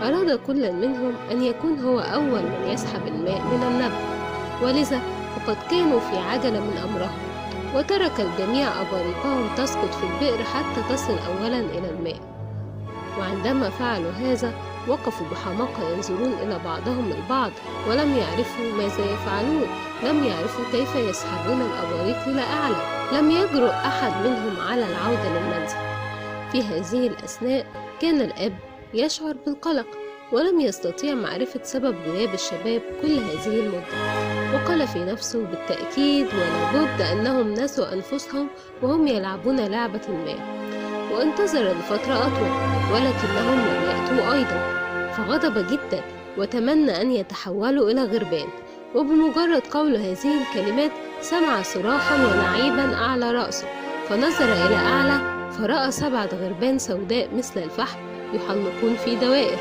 أراد كل منهم أن يكون هو أول من يسحب الماء من النبع، ولذا فقد كانوا في عجلة من أمرهم، وترك الجميع أباريقهم تسقط في البئر حتى تصل أولا إلى الماء. وعندما فعلوا هذا وقفوا بحماقة ينظرون إلى بعضهم البعض، ولم يعرفوا ماذا يفعلون. لم يعرفوا كيف يسحبون الأباريق إلى أعلى. لم يجرؤ أحد منهم على العودة للمنزل. في هذه الأثناء كان الأب يشعر بالقلق، ولم يستطيع معرفة سبب غياب الشباب كل هذه المدة، وقال في نفسه بالتأكيد ولابد أنهم نسوا أنفسهم وهم يلعبون لعبة ما. وانتظر لفترة أطول ولكنهم لم يأتوا أيضا، فغضب جدا وتمنى أن يتحولوا إلى غربان. وبمجرد قول هذه الكلمات سمع صراخا ونعيبا أعلى رأسه، فنظر إلى أعلى فرأى 7 غربان سوداء مثل الفحم يحلقون في دوائر.